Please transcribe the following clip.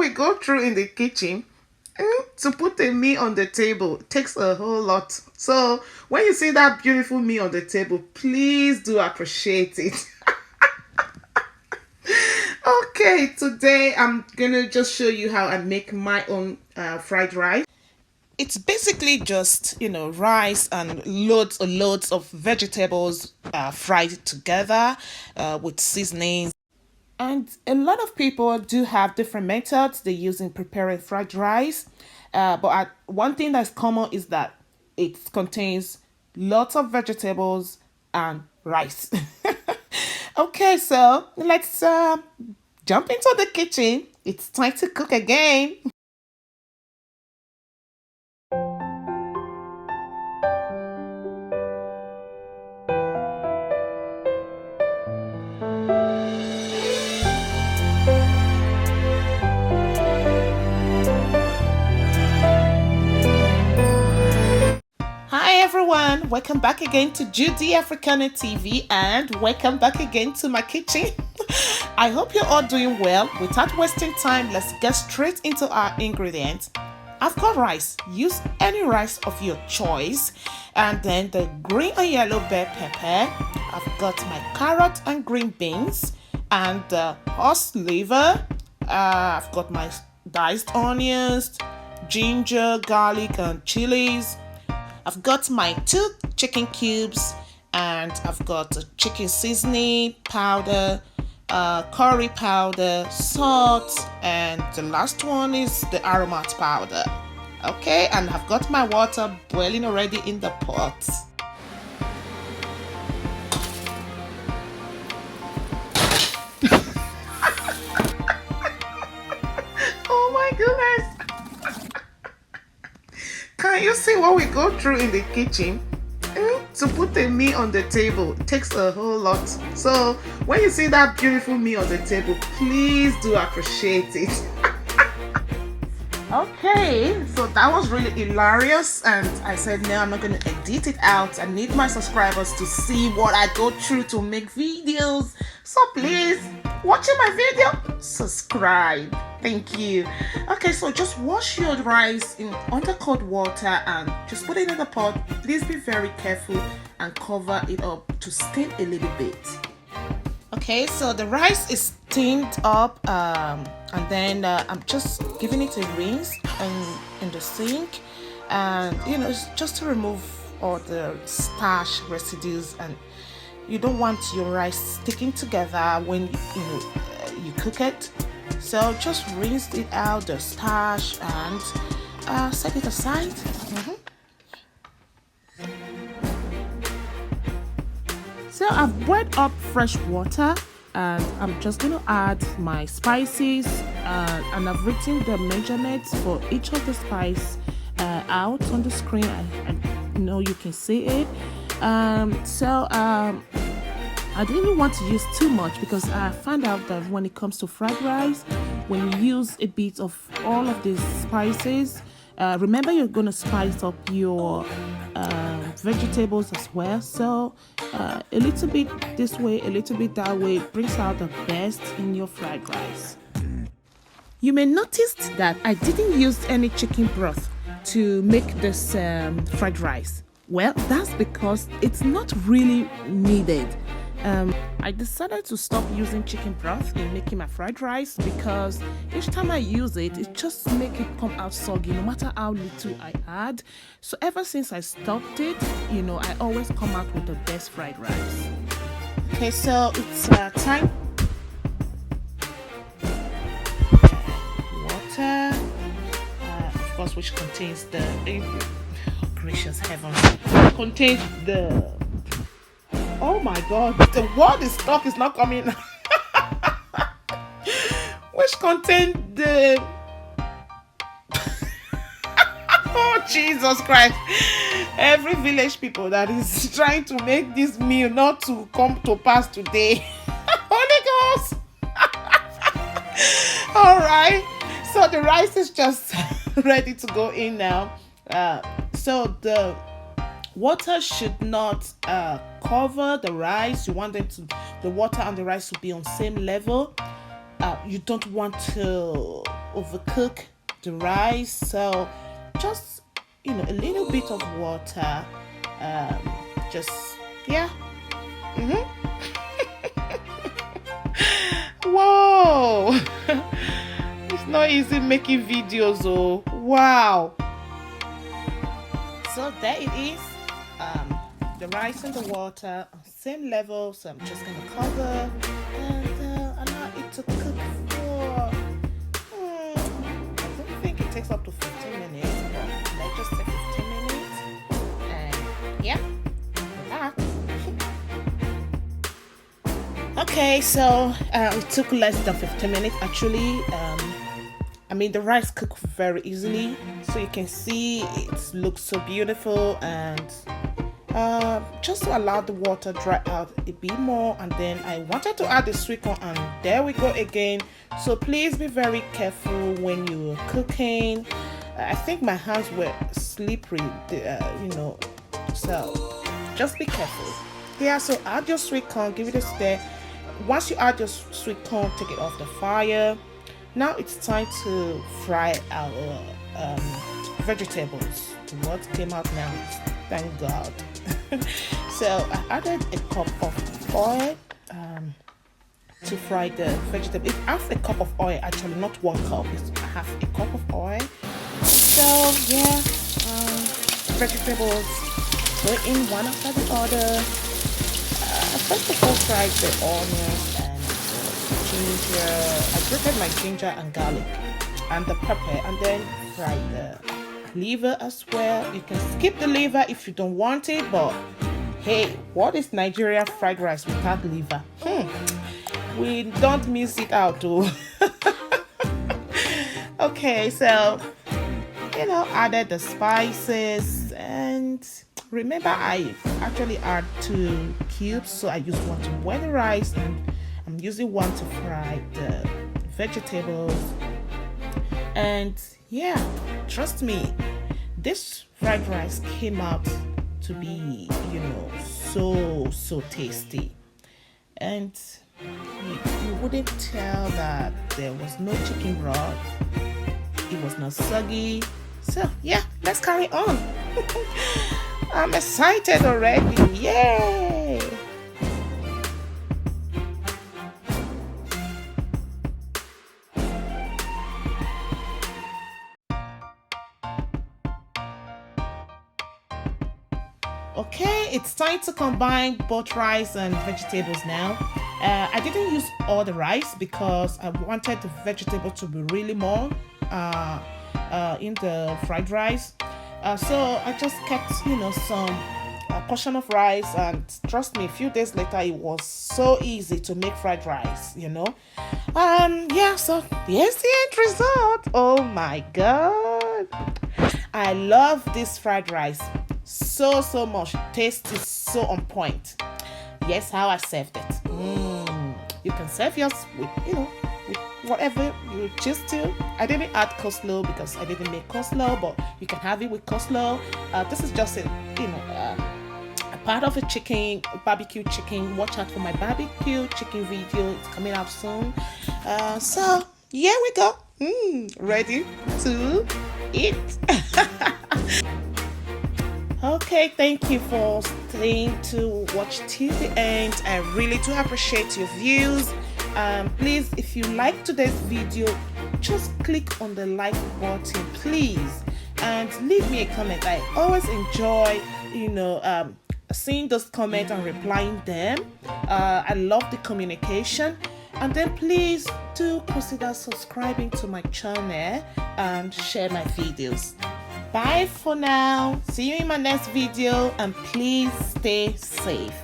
we go through in the kitchen, to put a meal on the table takes a whole lot. So when you see that beautiful meal on the table, please do appreciate it. Okay, today I'm gonna just show you how I make my own fried rice. It's basically just, rice and loads of vegetables fried together with seasonings. And a lot of people do have different methods they use in preparing fried rice. One thing that's common is that it contains lots of vegetables and rice. Okay, so let's jump into the kitchen. It's time to cook again. Hi everyone, welcome back again to Judy Africana TV and welcome back again to my kitchen. I hope you're all doing well. Without wasting time, let's get straight into our ingredients. I've got rice. Use any rice of your choice. And then the green and yellow bell pepper. I've got my carrot and green beans and horse liver. I've got my diced onions, ginger, garlic and chilies. I've got my 2 chicken cubes and I've got a chicken seasoning powder, curry powder, salt, and the last one is the aromat powder. Okay, and I've got my water boiling already in the pot. Oh my goodness! Can you see what we go through in the kitchen? To put a meal on the table takes a whole lot. So when you see that beautiful meal on the table, please do appreciate it. Okay, so that was really hilarious and I said no, I'm not going to edit it out. I need my subscribers to see what I go through to make videos. So please, watching my video, subscribe. Thank you. Okay, so just wash your rice in under cold water and just put it in the pot. Please be very careful and cover it up to steam a little bit. Okay, so the rice is steamed up and then I'm just giving it a rinse in the sink, and it's just to remove all the starch residues, and you don't want your rice sticking together when you cook it. So just rinse it out, the starch, and set it aside. So I've boiled up fresh water and I'm just going to add my spices and I've written the measurements for each of the spice out on the screen. I know you can see it. I didn't want to use too much because I found out that when it comes to fried rice, when you use a bit of all of these spices, remember you're going to spice up your vegetables as well. So a little bit this way, a little bit that way brings out the best in your fried rice. You may notice that I didn't use any chicken broth to make this fried rice. Well, that's because it's not really needed. I decided to stop using chicken broth in making my fried rice because each time I use it, it just makes it come out soggy no matter how little I add. So ever since I stopped it, I always come out with the best fried rice. Okay, so it's time. Water, of course, which contains the gracious heavens, contains the, oh my god, the word is stuck, is not coming. Which contains the oh Jesus Christ, every village people that is trying to make this meal not to come to pass today. Holy Ghost. All right, so the rice is just ready to go in now. So the water should not cover the rice. You want the water and the rice to be on same level. You don't want to overcook the rice. So just, you know, a little bit of water, just, yeah. Whoa. It's not easy making videos, oh wow. So there it is, the rice and the water same level, so I'm just gonna cover and allow it to cook for I don't think it takes up to 15 minutes, but let's just say 15 minutes. And yeah, that. Okay, so it took less than 15 minutes actually. I mean, the rice cooked very easily, so you can see it looks so beautiful. And just to allow the water dry out a bit more, and then I wanted to add the sweet corn, and there we go again. So please be very careful when you're cooking. I think my hands were slippery, you know, so just be careful. Yeah, so add your sweet corn, give it a stir. Once you add your sweet corn, take it off the fire. Now it's time to fry our vegetables. What came out now, thank God. So I added a cup of oil to fry the vegetable. It's half a cup of oil actually, not 1 cup, it's half a cup of oil. So yeah, vegetables go in one after the other. First of all, fry the onions and ginger. I grated my ginger and garlic and the pepper, and then fry the liver as well. You can skip the liver if you don't want it, but hey, what is Nigerian fried rice without liver? We don't miss it out too. Okay, so you know, added the spices, and remember I actually add 2 cubes, so I use 1 to boil the rice and I'm using 1 to fry the vegetables. And yeah, trust me, this fried rice came out to be, you know, so tasty. And you wouldn't tell that there was no chicken broth, it was not soggy. So yeah, let's carry on. I'm excited already, yay! Okay, it's time to combine both rice and vegetables now. I didn't use all the rice because I wanted the vegetable to be really more in the fried rice. So I just kept, you know, some portion of rice, and trust me, a few days later it was so easy to make fried rice, you know. Yeah, so here's the end result. Oh my god, I love this fried rice so much. Taste is so on point. Yes, how I served it. You can serve yours with, you know, with whatever you choose to. I didn't add coleslaw because I didn't make coleslaw, but you can have it with coleslaw. This is just a, you know, a part of a chicken, barbecue chicken. Watch out for my barbecue chicken video. It's coming out soon. So here we go. Ready to eat. Okay, thank you for staying to watch till the end. I really do appreciate your views. Please, if you like today's video, just click on the like button, please, and leave me a comment. I always enjoy, you know, seeing those comments and replying them. I love the communication. And then please do consider subscribing to my channel and share my videos. Bye for now. See you in my next video, and please stay safe.